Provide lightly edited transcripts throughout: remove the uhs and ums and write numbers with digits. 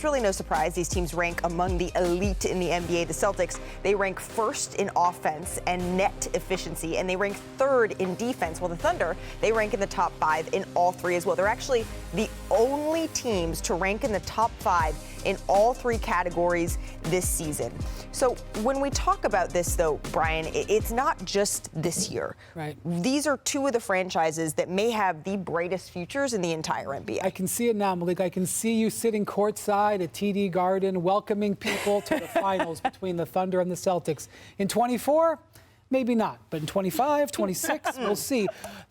really no surprise. These teams rank among the elite in the NBA. The Celtics, they rank first in offense and net efficiency, and they rank third in defense. While the Thunder, they rank in the top 5 in all 3 as well. They're actually the only teams to rank in the top 5 in all 3 categories this season. So when we talk about this, though, Brian, it's not just this year. Right. These are 2 of the franchises that may have the brightest futures in the entire NBA. I can see it now, Malik. I can see you sitting courtside at TD Garden, welcoming people to the finals between the Thunder and the Celtics. In 24, maybe not. But in 25, 26, we'll see.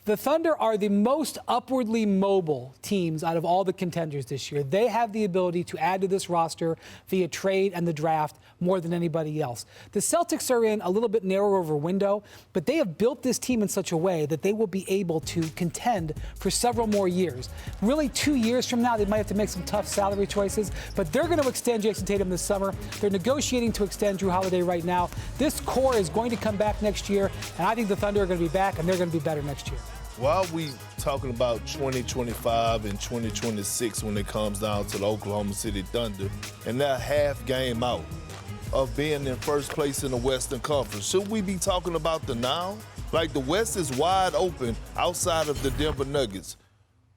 The Thunder are the most upwardly mobile teams out of all the contenders this year. They have the ability to add to this roster via trade and the draft more than anybody else. The Celtics are in a little bit narrower of a window, but they have built this team in such a way that they will be able to contend for several more years. Really, 2 years from now, they might have to make some tough salary choices, but they're going to extend Jason Tatum this summer. They're negotiating to extend Drew Holiday right now. This core is going to come back next year, and I think the Thunder are going to be back, and they're going to be better next year. While we talking about 2025 and 2026 when it comes down to the Oklahoma City Thunder, and they're half game out of being in first place in the Western Conference, should we be talking about the now? Like, the West is wide open outside of the Denver Nuggets.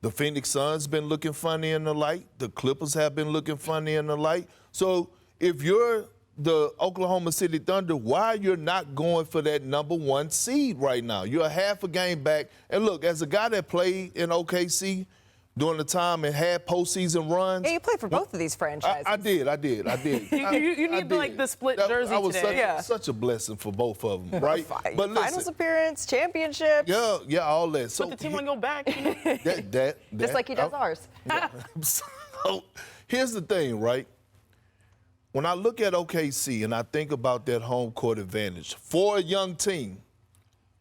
The Phoenix Suns been looking funny in the light. The Clippers have been looking funny in the light. So if you're the Oklahoma City Thunder, why you're not going for that number 1 seed right now? You're a half a game back. And look, as a guy that played in OKC during the time and had postseason runs. Yeah, you played for both of these franchises. I did. You need like the split jersey today. Such a blessing for both of them, right? But listen, finals appearance, championships. Yeah, all that. So, put the team on your back. Just like he does ours. Yeah. So here's the thing, right? When I look at OKC and I think about that home court advantage for a young team,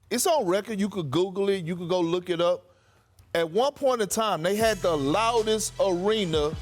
it's on record. You could Google it. You could go look it up. At one point in time, they had the loudest arena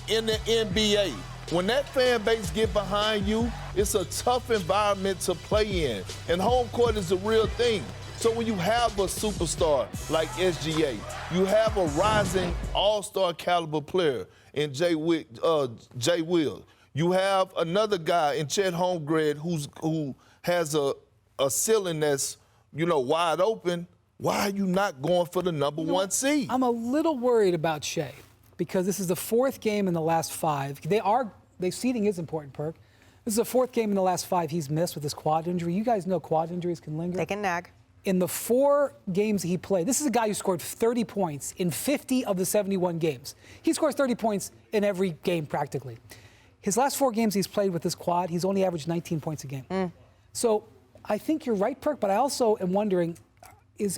in the NBA. When that fan base get behind you, it's a tough environment to play in. And home court is a real thing. So when you have a superstar like SGA, you have a rising all-star caliber player in Jay Will. You have another guy in Chet Holmgren who has a ceiling that's, wide open. Why are you not going for the number 1 seed? I'm a little worried about Shai because this is the 4th game in the last 5. Seeding is important, Perk. This is the 4th game in the last 5 he's missed with his quad injury. You guys know quad injuries can linger. They can nag. In the 4 games he played, this is a guy who scored 30 points in 50 of the 71 games. He scores 30 points in every game practically. His last 4 games he's played with this quad, he's only averaged 19 points a game. So I think you're right, Perk, but I also am wondering,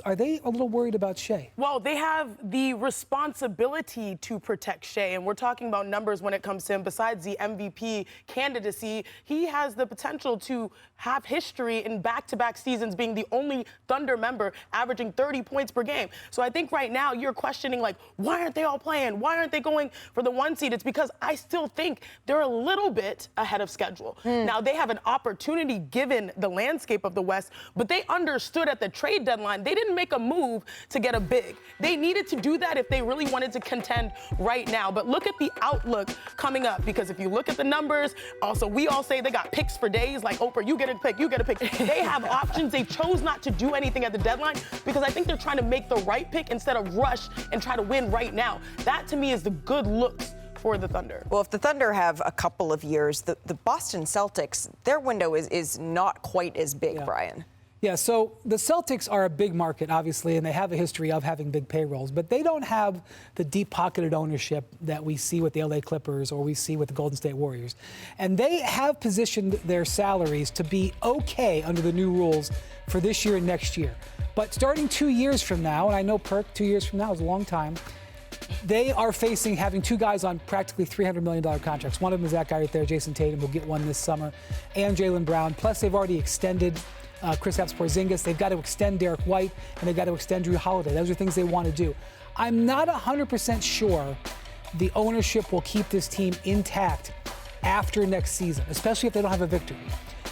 are they a little worried about Shai? Well, they have the responsibility to protect Shai, and we're talking about numbers when it comes to him. Besides the MVP candidacy, he has the potential to have history in back-to-back seasons being the only Thunder member averaging 30 points per game. So I think right now you're questioning, like, why aren't they all playing? Why aren't they going for the 1 seed? It's because I still think they're a little bit ahead of schedule. Now, they have an opportunity given the landscape of the West, but they understood at the trade deadline they didn't make a move to get a big. They needed to do that if they really wanted to contend right now. But look at the outlook coming up, because if you look at the numbers, also we all say they got picks for days, like Oprah, you get a pick, you get a pick. They have options. They chose not to do anything at the deadline because I think they're trying to make the right pick instead of rush and try to win right now. That to me is the good looks for the Thunder. Well, if the Thunder have a couple of years, the Boston Celtics, their window is not quite as big, Brian. Yeah, so the Celtics are a big market, obviously, and they have a history of having big payrolls, but they don't have the deep-pocketed ownership that we see with the LA Clippers or we see with the Golden State Warriors. And they have positioned their salaries to be okay under the new rules for this year and next year. But starting 2 years from now, and I know, Perk, 2 years from now is a long time, they are facing having 2 guys on practically $300 million contracts. One of them is that guy right there, Jason Tatum, who'll get one this summer, and Jaylen Brown. Plus, they've already extended Kristaps Porzingis. They've got to extend Derek White, and they've got to extend Drew Holiday. Those are things they want to do. I'm not 100% sure the ownership will keep this team intact after next season, especially if they don't have a victory.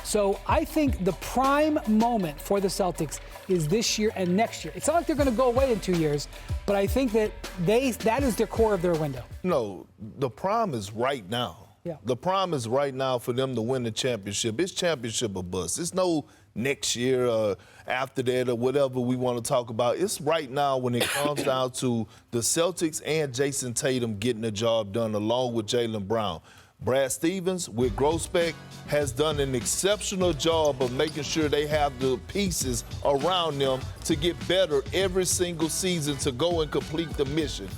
So I think the prime moment for the Celtics is this year and next year. It's not like they're going to go away in 2 years, but I think that is their core of their window. No, the prime is right now. Yeah. The prime is right now for them to win the championship. It's championship or bust. It's no next year or after that or whatever we want to talk about. It's right now when it comes down to the Celtics and Jason Tatum getting the job done along with Jaylen Brown. Brad Stevens with Grossbeck has done an exceptional job of making sure they have the pieces around them to get better every single season to go and complete the mission.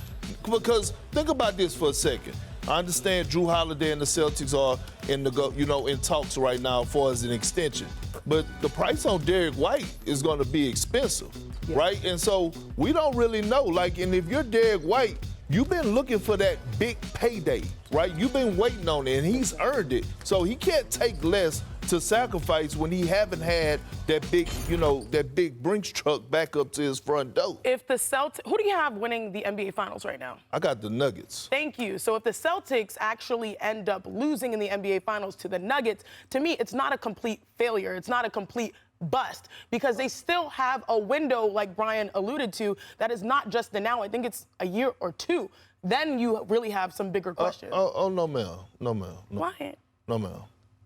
Because think about this for a second. I understand Drew Holiday and the Celtics are in talks right now for as an extension. But the price on Derek White is going to be expensive, right? And so we don't really know. And if you're Derek White, you've been looking for that big payday, right? You've been waiting on it, and he's earned it. So he can't take less to sacrifice when he haven't had that big Brinks truck back up to his front door. If the Celtics, who do you have winning the NBA Finals right now? I got the Nuggets. Thank you. So if the Celtics actually end up losing in the NBA Finals to the Nuggets, to me, it's not a complete failure. It's not a complete bust because they still have a window, like Brian alluded to, that is not just the now. I think it's a year or two. Then you really have some bigger questions. No, ma'am. No, ma'am. Why? No, ma'am.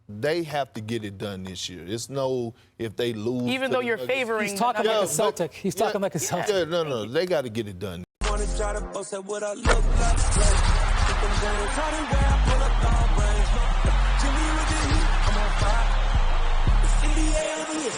They have to get it done this year. It's no if they lose. Even though you're favoring. He's talking like a Celtic. He's talking like a Celtic. Yeah, no. They got to get it done. Wanna try to boast at what I look like. Think I'm gonna try to wear I pull up all brains. Jimmy with the heat, I'm on fire. The city, yeah, I'm here,